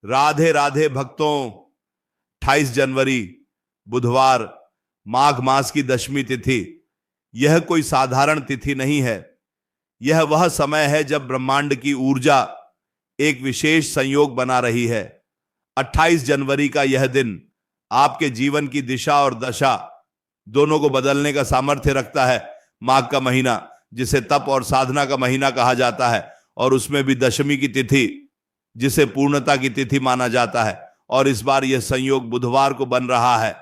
राधे राधे भक्तों। 28 जनवरी बुधवार, माघ मास की दशमी तिथि। यह कोई साधारण तिथि नहीं है। यह वह समय है जब ब्रह्मांड की ऊर्जा एक विशेष संयोग बना रही है। 28 जनवरी का यह दिन आपके जीवन की दिशा और दशा दोनों को बदलने का सामर्थ्य रखता है। माघ का महीना, जिसे तप और साधना का महीना कहा जाता है, और उसमें भी दशमी की तिथि, जिसे पूर्णता की तिथि माना जाता है। और इस बार यह संयोग बुधवार को बन रहा है।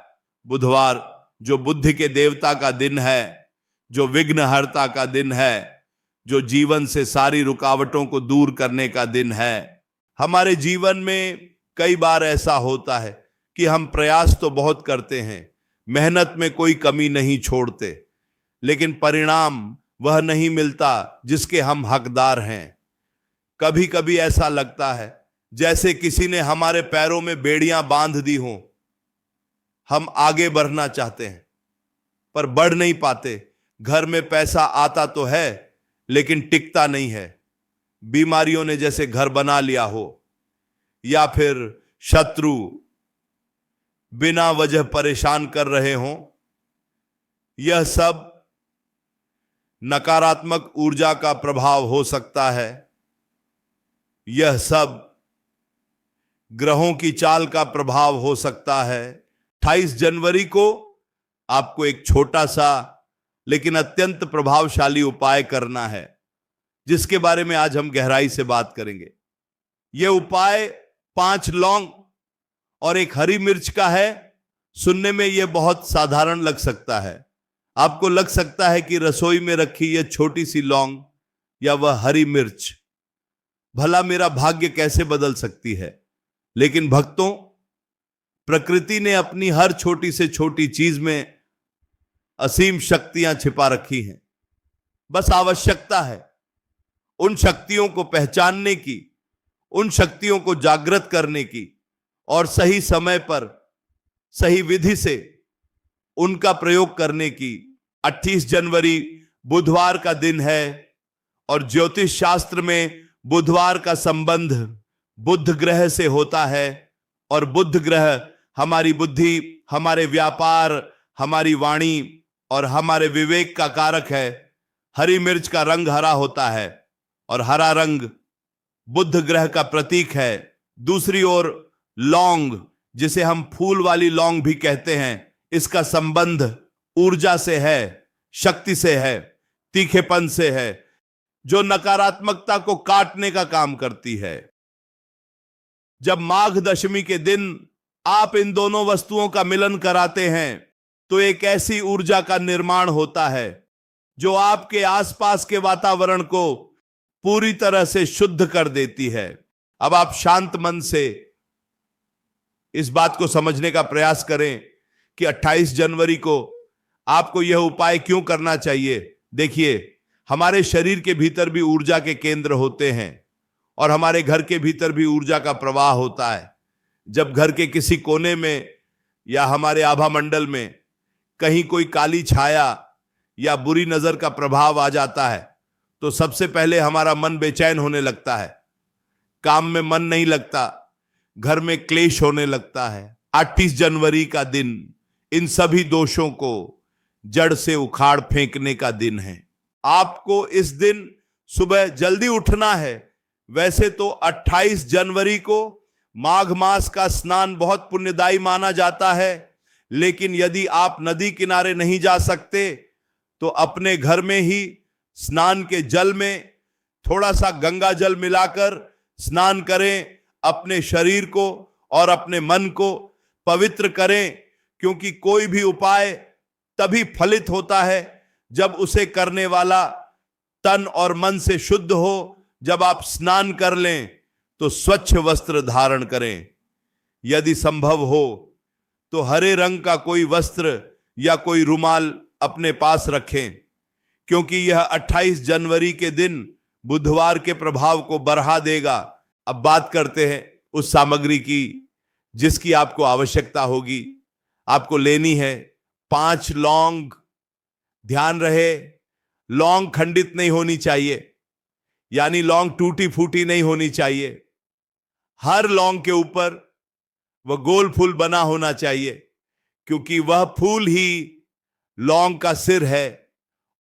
बुधवार जो बुद्धि के देवता का दिन है, जो विघ्नहर्ता का दिन है, जो जीवन से सारी रुकावटों को दूर करने का दिन है। हमारे जीवन में कई बार ऐसा होता है कि हम प्रयास तो बहुत करते हैं, मेहनत में कोई कमी नहीं छोड़ते, लेकिन परिणाम वह नहीं मिलता जिसके हम हकदार हैं। कभी कभी ऐसा लगता है जैसे किसी ने हमारे पैरों में बेड़ियां बांध दी हों। हम आगे बढ़ना चाहते हैं पर बढ़ नहीं पाते। घर में पैसा आता तो है लेकिन टिकता नहीं है। बीमारियों ने जैसे घर बना लिया हो, या फिर शत्रु बिना वजह परेशान कर रहे हों। यह सब नकारात्मक ऊर्जा का प्रभाव हो सकता है। यह सब ग्रहों की चाल का प्रभाव हो सकता है। 28 जनवरी को आपको एक छोटा सा लेकिन अत्यंत प्रभावशाली उपाय करना है, जिसके बारे में आज हम गहराई से बात करेंगे। यह उपाय 5 लौंग और एक हरी मिर्च का है। सुनने में यह बहुत साधारण लग सकता है। आपको लग सकता है कि रसोई में रखी यह छोटी सी लौंग या वह हरी मिर्च भला मेरा भाग्य कैसे बदल सकती है। लेकिन भक्तों, प्रकृति ने अपनी हर छोटी से छोटी चीज में असीम शक्तियां छिपा रखी हैं। बस आवश्यकता है उन शक्तियों को पहचानने की, उन शक्तियों को जागृत करने की, और सही समय पर सही विधि से उनका प्रयोग करने की। 28 जनवरी बुधवार का दिन है और ज्योतिष शास्त्र में बुधवार का संबंध बुध ग्रह से होता है। और बुध ग्रह हमारी बुद्धि, हमारे व्यापार, हमारी वाणी और हमारे विवेक का कारक है। हरी मिर्च का रंग हरा होता है और हरा रंग बुध ग्रह का प्रतीक है। दूसरी ओर लौंग, जिसे हम फूल वाली लौंग भी कहते हैं, इसका संबंध ऊर्जा से है, शक्ति से है, तीखेपन से है, जो नकारात्मकता को काटने का काम करती है। जब माघ दशमी के दिन आप इन दोनों वस्तुओं का मिलन कराते हैं तो एक ऐसी ऊर्जा का निर्माण होता है जो आपके आसपास के वातावरण को पूरी तरह से शुद्ध कर देती है। अब आप शांत मन से इस बात को समझने का प्रयास करें कि 28 जनवरी को आपको यह उपाय क्यों करना चाहिए। देखिए, हमारे शरीर के भीतर भी ऊर्जा के केंद्र होते हैं और हमारे घर के भीतर भी ऊर्जा का प्रवाह होता है। जब घर के किसी कोने में या हमारे आभा मंडल में कहीं कोई काली छाया या बुरी नजर का प्रभाव आ जाता है तो सबसे पहले हमारा मन बेचैन होने लगता है, काम में मन नहीं लगता, घर में क्लेश होने लगता है। 28 जनवरी का दिन इन सभी दोषों को जड़ से उखाड़ फेंकने का दिन है। आपको इस दिन सुबह जल्दी उठना है। वैसे तो 28 जनवरी को माघ मास का स्नान बहुत पुण्यदायी माना जाता है, लेकिन यदि आप नदी किनारे नहीं जा सकते तो अपने घर में ही स्नान के जल में थोड़ा सा गंगा जल मिलाकर स्नान करें। अपने शरीर को और अपने मन को पवित्र करें, क्योंकि कोई भी उपाय तभी फलित होता है जब उसे करने वाला तन और मन से शुद्ध हो। जब आप स्नान कर लें तो स्वच्छ वस्त्र धारण करें। यदि संभव हो तो हरे रंग का कोई वस्त्र या कोई रुमाल अपने पास रखें, क्योंकि यह 28 जनवरी के दिन बुधवार के प्रभाव को बढ़ा देगा। अब बात करते हैं उस सामग्री की जिसकी आपको आवश्यकता होगी। आपको लेनी है 5 लौंग। ध्यान रहे, लौंग खंडित नहीं होनी चाहिए, यानी लौंग टूटी फूटी नहीं होनी चाहिए। हर लौंग के ऊपर वह गोल फूल बना होना चाहिए, क्योंकि वह फूल ही लौंग का सिर है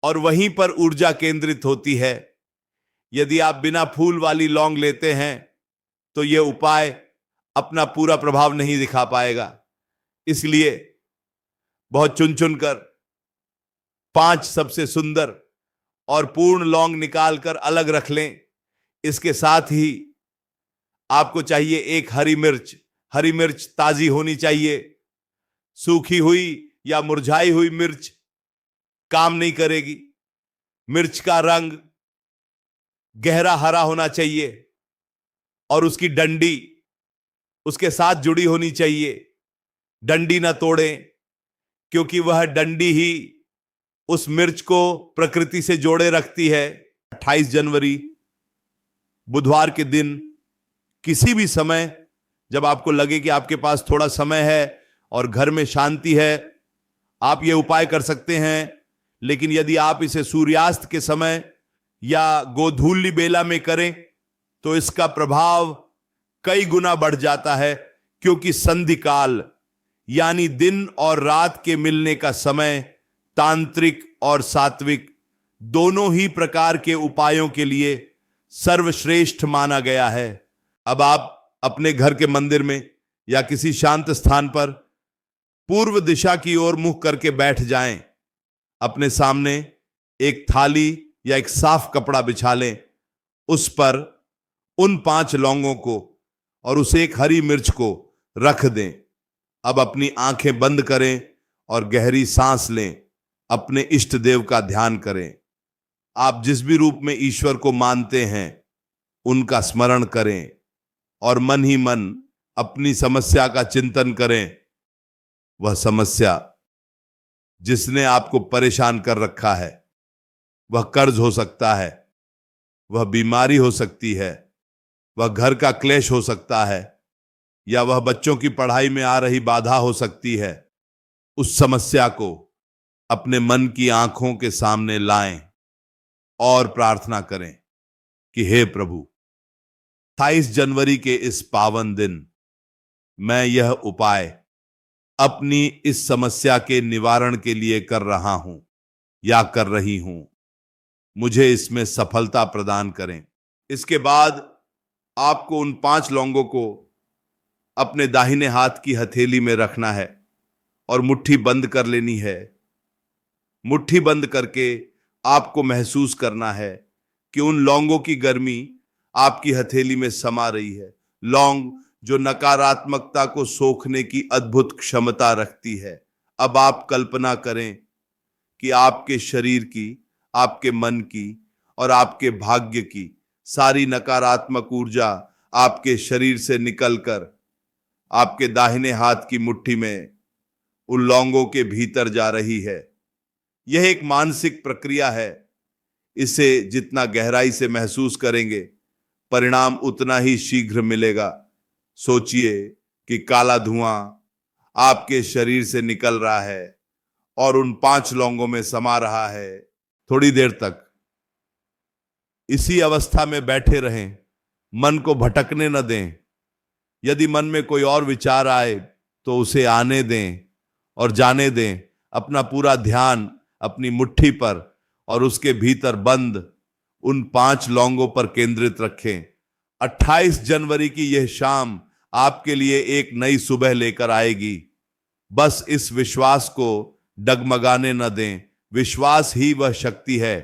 और वहीं पर ऊर्जा केंद्रित होती है। यदि आप बिना फूल वाली लौंग लेते हैं तो यह उपाय अपना पूरा प्रभाव नहीं दिखा पाएगा। इसलिए बहुत चुन चुनकर 5 सबसे सुंदर और पूर्ण लौंग निकालकर अलग रख लें। इसके साथ ही आपको चाहिए एक हरी मिर्च। हरी मिर्च ताजी होनी चाहिए। सूखी हुई या मुरझाई हुई मिर्च काम नहीं करेगी। मिर्च का रंग गहरा हरा होना चाहिए और उसकी डंडी उसके साथ जुड़ी होनी चाहिए। डंडी ना तोड़ें, क्योंकि वह डंडी ही उस मिर्च को प्रकृति से जोड़े रखती है। 28 जनवरी बुधवार के दिन किसी भी समय जब आपको लगे कि आपके पास थोड़ा समय है और घर में शांति है, आप यह उपाय कर सकते हैं। लेकिन यदि आप इसे सूर्यास्त के समय या गोधूली बेला में करें तो इसका प्रभाव कई गुना बढ़ जाता है, क्योंकि संधि काल यानी दिन और रात के मिलने का समय तांत्रिक और सात्विक दोनों ही प्रकार के उपायों के लिए सर्वश्रेष्ठ माना गया है। अब आप अपने घर के मंदिर में या किसी शांत स्थान पर पूर्व दिशा की ओर मुख करके बैठ जाएं। अपने सामने एक थाली या एक साफ कपड़ा बिछा लें। उस पर उन 5 लौंगों को और उस एक हरी मिर्च को रख दें। अब अपनी आंखें बंद करें और गहरी सांस लें। अपने इष्ट देव का ध्यान करें। आप जिस भी रूप में ईश्वर को मानते हैं उनका स्मरण करें और मन ही मन अपनी समस्या का चिंतन करें। वह समस्या जिसने आपको परेशान कर रखा है, वह कर्ज हो सकता है, वह बीमारी हो सकती है, वह घर का क्लेश हो सकता है, या वह बच्चों की पढ़ाई में आ रही बाधा हो सकती है। उस समस्या को अपने मन की आंखों के सामने लाएं और प्रार्थना करें कि हे प्रभु, 28 जनवरी के इस पावन दिन मैं यह उपाय अपनी इस समस्या के निवारण के लिए कर रहा हूं या कर रही हूं। मुझे इसमें सफलता प्रदान करें। इसके बाद आपको उन 5 लौंगों को अपने दाहिने हाथ की हथेली में रखना है और मुट्ठी बंद कर लेनी है। मुट्ठी बंद करके आपको महसूस करना है कि उन लौंगों की गर्मी आपकी हथेली में समा रही है। लौंग जो नकारात्मकता को सोखने की अद्भुत क्षमता रखती है। अब आप कल्पना करें कि आपके शरीर की, आपके मन की और आपके भाग्य की सारी नकारात्मक ऊर्जा आपके शरीर से निकलकर आपके दाहिने हाथ की मुट्ठी में उन लौंगों के भीतर जा रही है। यह एक मानसिक प्रक्रिया है। इसे जितना गहराई से महसूस करेंगे, परिणाम उतना ही शीघ्र मिलेगा। सोचिए कि काला धुआं आपके शरीर से निकल रहा है और उन 5 लौंगों में समा रहा है। थोड़ी देर तक इसी अवस्था में बैठे रहें, मन को भटकने न दें। यदि मन में कोई और विचार आए तो उसे आने दें और जाने दें। अपना पूरा ध्यान अपनी मुट्ठी पर और उसके भीतर बंद उन 5 लौंगों पर केंद्रित रखें। 28 जनवरी की यह शाम आपके लिए एक नई सुबह लेकर आएगी। बस इस विश्वास को डगमगाने न दें। विश्वास ही वह शक्ति है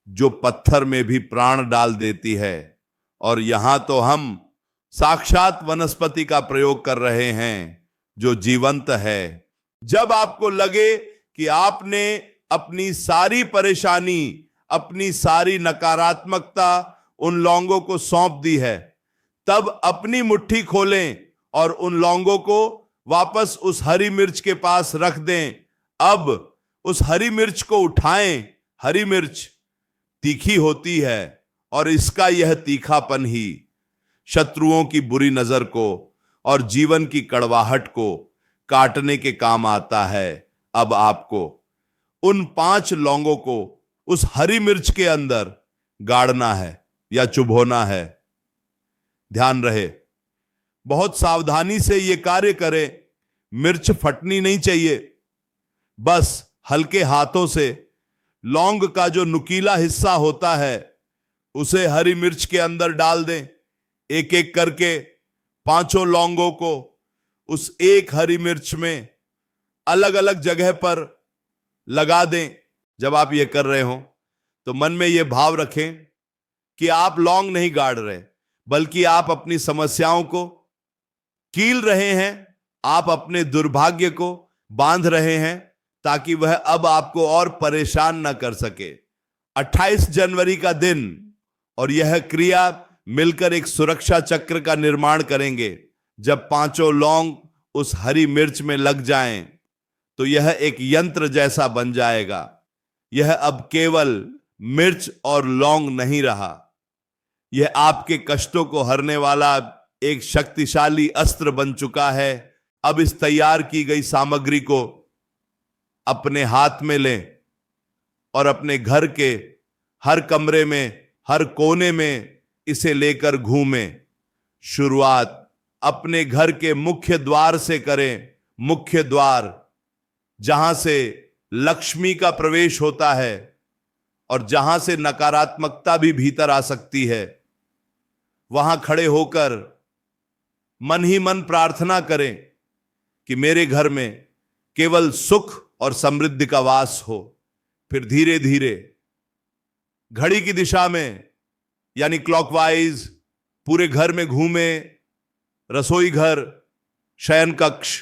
जो पत्थर में भी प्राण डाल देती है। और यहां तो हम साक्षात वनस्पति का प्रयोग कर रहे हैं जो जीवंत है। जब आपको लगे कि आपने अपनी सारी परेशानी, अपनी सारी नकारात्मकता उन लौंगों को सौंप दी है, तब अपनी मुट्ठी खोलें और उन लौंगों को वापस उस हरी मिर्च के पास रख दें। अब उस हरी मिर्च को उठाएं। हरी मिर्च तीखी होती है और इसका यह तीखापन ही शत्रुओं की बुरी नजर को और जीवन की कड़वाहट को काटने के काम आता है। अब आपको उन 5 लौंगों को उस हरी मिर्च के अंदर गाड़ना है या चुभोना है। ध्यान रहे, बहुत सावधानी से ये कार्य करें। मिर्च फटनी नहीं चाहिए। बस हल्के हाथों से लौंग का जो नुकीला हिस्सा होता है उसे हरी मिर्च के अंदर डाल दें। एक एक करके 5 लौंगों को उस एक हरी मिर्च में अलग अलग जगह पर लगा दें। जब आप ये कर रहे हो तो मन में ये भाव रखें कि आप लौंग नहीं गाड़ रहे, बल्कि आप अपनी समस्याओं को कील रहे हैं, आप अपने दुर्भाग्य को बांध रहे हैं ताकि वह अब आपको और परेशान ना कर सके। 28 जनवरी का दिन और यह क्रिया मिलकर एक सुरक्षा चक्र का निर्माण करेंगे। जब 5 लौंग उस हरी मिर्च में लग जाएं तो यह एक यंत्र जैसा बन जाएगा। यह अब केवल मिर्च और लौंग नहीं रहा, यह आपके कष्टों को हरने वाला एक शक्तिशाली अस्त्र बन चुका है। अब इस तैयार की गई सामग्री को अपने हाथ में लें और अपने घर के हर कमरे में, हर कोने में इसे लेकर घूमें। शुरुआत अपने घर के मुख्य द्वार से करें। मुख्य द्वार जहां से लक्ष्मी का प्रवेश होता है और जहां से नकारात्मकता भी भीतर आ सकती है। वहां खड़े होकर मन ही मन प्रार्थना करें कि मेरे घर में केवल सुख और समृद्धि का वास हो। फिर धीरे धीरे घड़ी की दिशा में यानी क्लॉकवाइज पूरे घर में घूमें। रसोई घर, शयन कक्ष,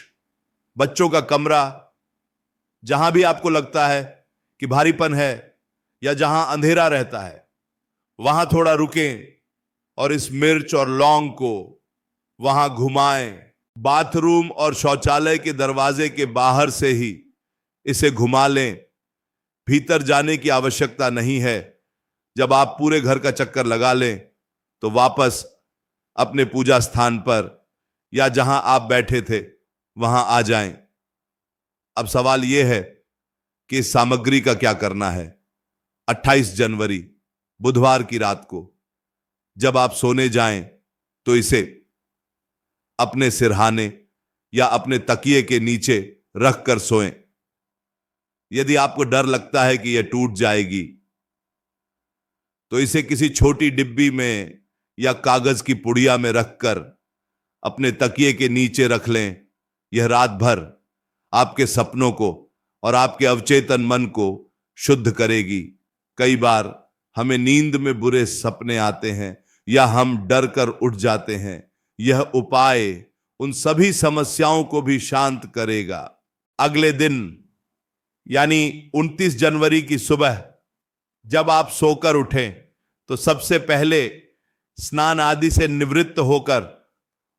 बच्चों का कमरा, जहां भी आपको लगता है कि भारीपन है या जहां अंधेरा रहता है, वहां थोड़ा रुकें और इस मिर्च और लौंग को वहां घुमाएं। बाथरूम और शौचालय के दरवाजे के बाहर से ही इसे घुमा लें, भीतर जाने की आवश्यकता नहीं है। जब आप पूरे घर का चक्कर लगा लें तो वापस अपने पूजा स्थान पर या जहां आप बैठे थे वहां आ जाएं। अब सवाल यह है कि इस सामग्री का क्या करना है। 28 जनवरी बुधवार की रात को जब आप सोने जाएं तो इसे अपने सिरहाने या अपने तकिए के नीचे रखकर सोएं। यदि आपको डर लगता है कि यह टूट जाएगी तो इसे किसी छोटी डिब्बी में या कागज की पुड़िया में रखकर अपने तकिए के नीचे रख लें। यह रात भर आपके सपनों को और आपके अवचेतन मन को शुद्ध करेगी। कई बार हमें नींद में बुरे सपने आते हैं या हम डर कर उठ जाते हैं। यह उपाय उन सभी समस्याओं को भी शांत करेगा। अगले दिन यानी 29 जनवरी की सुबह जब आप सोकर उठें तो सबसे पहले स्नान आदि से निवृत्त होकर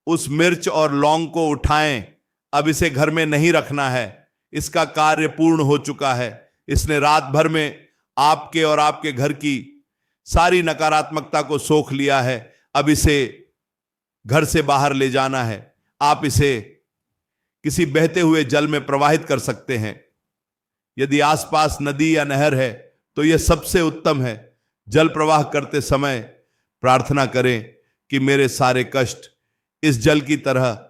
उस मिर्च और लौंग को उठाएं। अब इसे घर में नहीं रखना है, इसका कार्य पूर्ण हो चुका है। इसने रात भर में आपके और आपके घर की सारी नकारात्मकता को सोख लिया है। अब इसे घर से बाहर ले जाना है। आप इसे किसी बहते हुए जल में प्रवाहित कर सकते हैं। यदि आसपास नदी या नहर है तो यह सबसे उत्तम है। जल प्रवाह करते समय प्रार्थना करें कि मेरे सारे कष्ट इस जल की तरह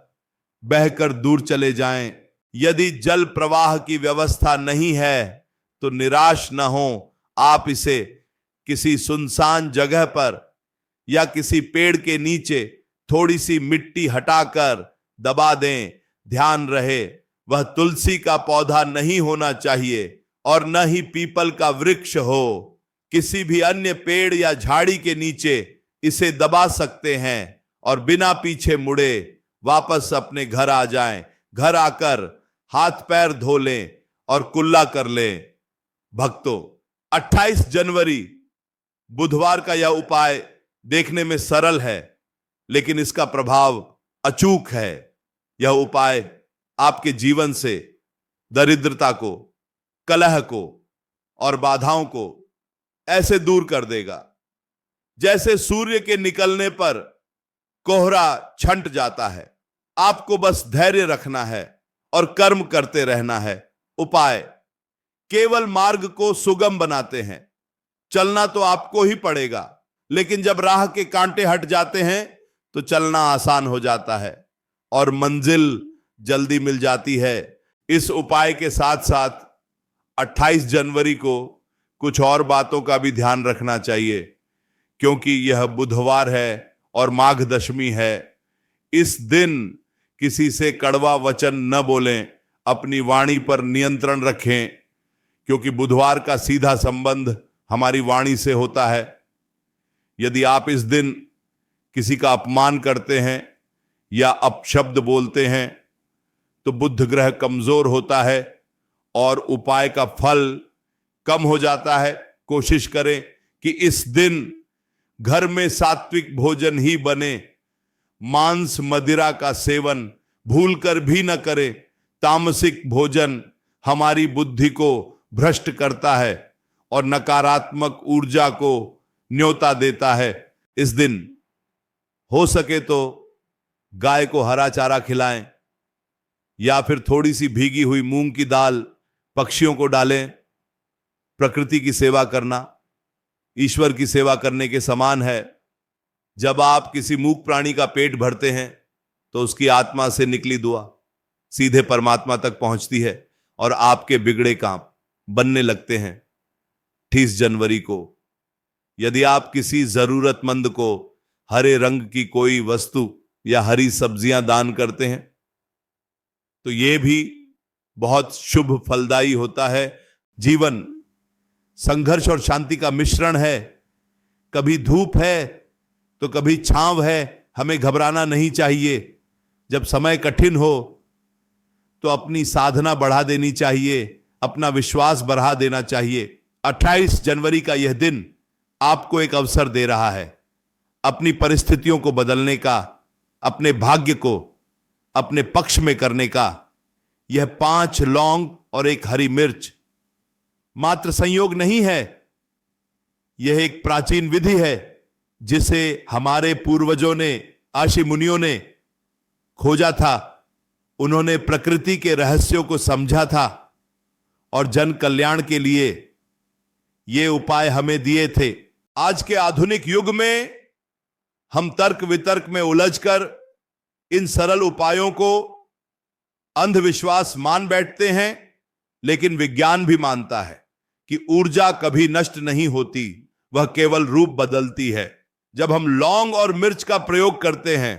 बहकर दूर चले जाएं। यदि जल प्रवाह की व्यवस्था नहीं है तो निराश न हो। आप इसे किसी सुनसान जगह पर या किसी पेड़ के नीचे थोड़ी सी मिट्टी हटाकर दबा दें। ध्यान रहे वह तुलसी का पौधा नहीं होना चाहिए और न ही पीपल का वृक्ष हो। किसी भी अन्य पेड़ या झाड़ी के नीचे इसे दबा सकते हैं और बिना पीछे मुड़े वापस अपने घर आ जाएं। घर आकर हाथ पैर धो लें और कुल्ला कर लें। भक्तों, 28 जनवरी बुधवार का यह उपाय देखने में सरल है लेकिन इसका प्रभाव अचूक है। यह उपाय आपके जीवन से दरिद्रता को, कलह को और बाधाओं को ऐसे दूर कर देगा जैसे सूर्य के निकलने पर कोहरा छंट जाता है। आपको बस धैर्य रखना है और कर्म करते रहना है। उपाय केवल मार्ग को सुगम बनाते हैं। चलना तो आपको ही पड़ेगा, लेकिन जब राह के कांटे हट जाते हैं तो चलना आसान हो जाता है और मंजिल जल्दी मिल जाती है। इस उपाय के साथ साथ 28 जनवरी को कुछ और बातों का भी ध्यान रखना चाहिए, क्योंकि यह बुधवार है और माघ दशमी है। इस दिन किसी से कड़वा वचन न बोलें, अपनी वाणी पर नियंत्रण रखें, क्योंकि बुधवार का सीधा संबंध हमारी वाणी से होता है। यदि आप इस दिन किसी का अपमान करते हैं या अपशब्द बोलते हैं तो बुध ग्रह कमजोर होता है और उपाय का फल कम हो जाता है। कोशिश करें कि इस दिन घर में सात्विक भोजन ही बने, मांस मदिरा का सेवन भूलकर भी न करें। तामसिक भोजन हमारी बुद्धि को भ्रष्ट करता है और नकारात्मक ऊर्जा को न्योता देता है। इस दिन हो सके तो गाय को हरा चारा खिलाएं या फिर थोड़ी सी भीगी हुई मूंग की दाल पक्षियों को डालें। प्रकृति की सेवा करना ईश्वर की सेवा करने के समान है। जब आप किसी मूक प्राणी का पेट भरते हैं तो उसकी आत्मा से निकली दुआ सीधे परमात्मा तक पहुंचती है और आपके बिगड़े काम बनने लगते हैं। 28 जनवरी को यदि आप किसी जरूरतमंद को हरे रंग की कोई वस्तु या हरी सब्जियां दान करते हैं तो यह भी बहुत शुभ फलदायी होता है। जीवन संघर्ष और शांति का मिश्रण है। कभी धूप है तो कभी छांव है। हमें घबराना नहीं चाहिए। जब समय कठिन हो तो अपनी साधना बढ़ा देनी चाहिए, अपना विश्वास बढ़ा देना चाहिए। 28 जनवरी का यह दिन आपको एक अवसर दे रहा है अपनी परिस्थितियों को बदलने का, अपने भाग्य को अपने पक्ष में करने का। यह 5 लौंग और 1 हरी मिर्च मात्र संयोग नहीं है, यह एक प्राचीन विधि है जिसे हमारे पूर्वजों ने, आशी मुनियों ने खोजा था। उन्होंने प्रकृति के रहस्यों को समझा था और जन कल्याण के लिए ये उपाय हमें दिए थे। आज के आधुनिक युग में हम तर्क वितर्क में उलझकर इन सरल उपायों को अंधविश्वास मान बैठते हैं, लेकिन विज्ञान भी मानता है कि ऊर्जा कभी नष्ट नहीं होती, वह केवल रूप बदलती है। जब हम लौंग और मिर्च का प्रयोग करते हैं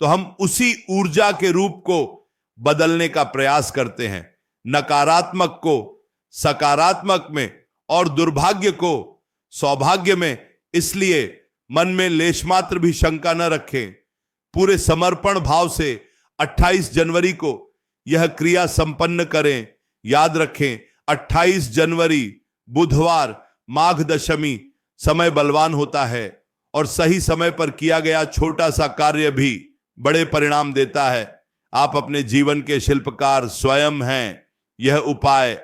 तो हम उसी ऊर्जा के रूप को बदलने का प्रयास करते हैं, नकारात्मक को सकारात्मक में और दुर्भाग्य को सौभाग्य में। इसलिए मन में लेशमात्र भी शंका न रखें, पूरे समर्पण भाव से 28 जनवरी को यह क्रिया संपन्न करें। याद रखें, 28 जनवरी बुधवार माघ दशमी समय बलवान होता है और सही समय पर किया गया छोटा सा कार्य भी बड़े परिणाम देता है। आप अपने जीवन के शिल्पकार स्वयं हैं। यह उपाय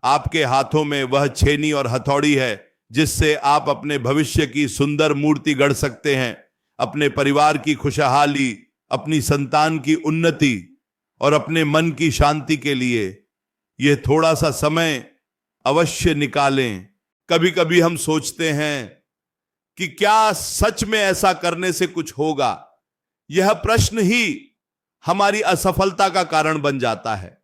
आपके हाथों में वह छेनी और हथौड़ी है जिससे आप अपने भविष्य की सुंदर मूर्ति गढ़ सकते हैं। अपने परिवार की खुशहाली, अपनी संतान की उन्नति और अपने मन की शांति के लिए यह थोड़ा सा समय अवश्य निकालें। कभी कभी हम सोचते हैं कि क्या सच में ऐसा करने से कुछ होगा। यह प्रश्न ही हमारी असफलता का कारण बन जाता है।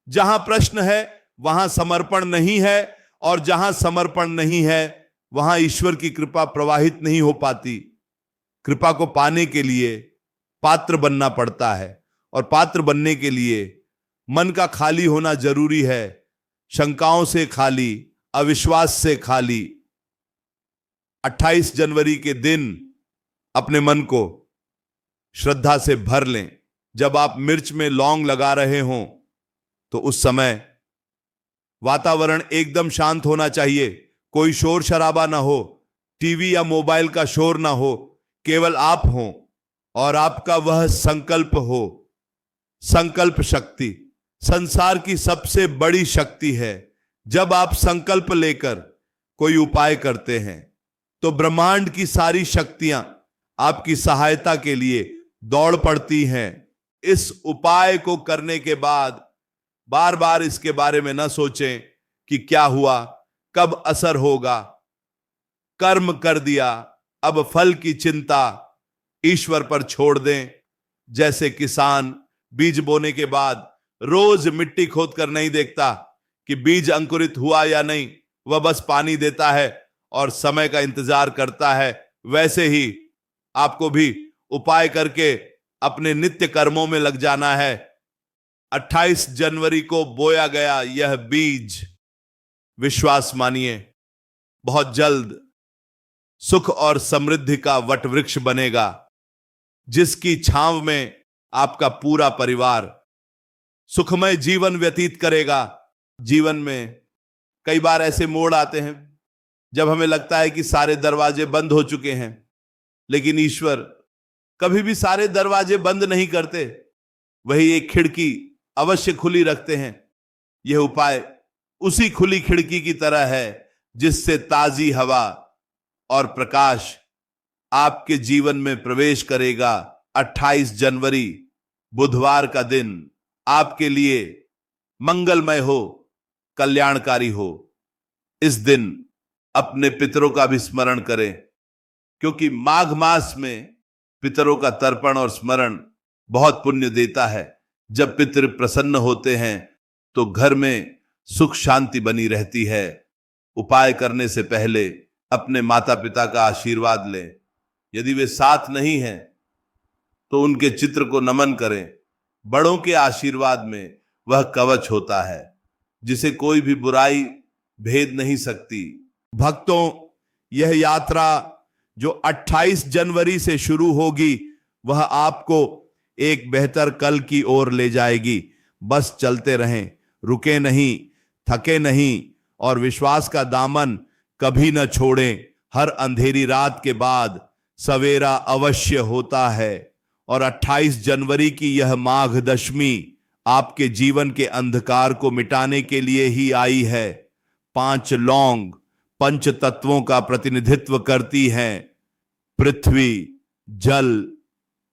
जहां प्रश्न है वहां समर्पण नहीं है और जहां समर्पण नहीं है वहां ईश्वर की कृपा प्रवाहित नहीं हो पाती। कृपा को पाने के लिए पात्र बनना पड़ता है और पात्र बनने के लिए मन का खाली होना जरूरी है, शंकाओं से खाली, अविश्वास से खाली। 28 जनवरी के दिन अपने मन को श्रद्धा से भर लें। जब आप मिर्च में लौंग लगा रहे हों तो उस समय वातावरण एकदम शांत होना चाहिए, कोई शोर शराबा ना हो, टीवी या मोबाइल का शोर ना हो, केवल आप हों और आपका वह संकल्प हो। संकल्प शक्ति संसार की सबसे बड़ी शक्ति है। जब आप संकल्प लेकर कोई उपाय करते हैं तो ब्रह्मांड की सारी शक्तियां आपकी सहायता के लिए दौड़ पड़ती हैं। इस उपाय को करने के बाद बार बार इसके बारे में न सोचें कि क्या हुआ, कब असर होगा। कर्म कर दिया, अब फल की चिंता ईश्वर पर छोड़ दें। जैसे किसान बीज बोने के बाद रोज मिट्टी खोद कर नहीं देखता कि बीज अंकुरित हुआ या नहीं, वह बस पानी देता है और समय का इंतजार करता है, वैसे ही आपको भी उपाय करके अपने नित्य कर्मों में लग जाना है। 28 जनवरी को बोया गया यह बीज, विश्वास मानिए, बहुत जल्द सुख और समृद्धि का वट वृक्ष बनेगा, जिसकी छांव में आपका पूरा परिवार सुखमय जीवन व्यतीत करेगा। जीवन में कई बार ऐसे मोड़ आते हैं जब हमें लगता है कि सारे दरवाजे बंद हो चुके हैं, लेकिन ईश्वर कभी भी सारे दरवाजे बंद नहीं करते, वही एक खिड़की अवश्य खुली रखते हैं। यह उपाय उसी खुली खिड़की की तरह है जिससे ताजी हवा और प्रकाश आपके जीवन में प्रवेश करेगा। 28 जनवरी बुधवार का दिन आपके लिए मंगलमय हो, कल्याणकारी हो। इस दिन अपने पितरों का भी स्मरण करें, क्योंकि माघ मास में पितरों का तर्पण और स्मरण बहुत पुण्य देता है। जब पितृ प्रसन्न होते हैं तो घर में सुख शांति बनी रहती है। उपाय करने से पहले अपने माता पिता का आशीर्वाद लें। यदि वे साथ नहीं हैं तो उनके चित्र को नमन करें। बड़ों के आशीर्वाद में वह कवच होता है जिसे कोई भी बुराई भेद नहीं सकती। भक्तों, यह यात्रा जो 28 जनवरी से शुरू होगी वह आपको एक बेहतर कल की ओर ले जाएगी। बस चलते रहें, रुके नहीं, थके नहीं और विश्वास का दामन कभी न छोड़ें। हर अंधेरी रात के बाद सवेरा अवश्य होता है और 28 जनवरी की यह माघ दशमी आपके जीवन के अंधकार को मिटाने के लिए ही आई है। 5 लौंग पंच तत्वों का प्रतिनिधित्व करती हैं। पृथ्वी, जल,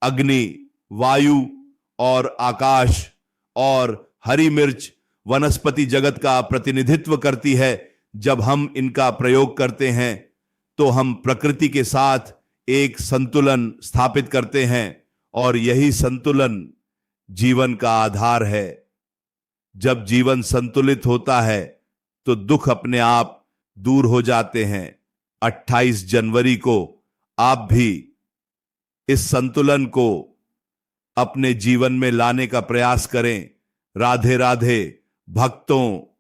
अग्नि, वायु और आकाश, और हरी मिर्च वनस्पति जगत का प्रतिनिधित्व करती है। जब हम इनका प्रयोग करते हैं तो हम प्रकृति के साथ एक संतुलन स्थापित करते हैं और यही संतुलन जीवन का आधार है। जब जीवन संतुलित होता है तो दुख अपने आप दूर हो जाते हैं। 28 जनवरी को आप भी इस संतुलन को अपने जीवन में लाने का प्रयास करें। राधे राधे भक्तों।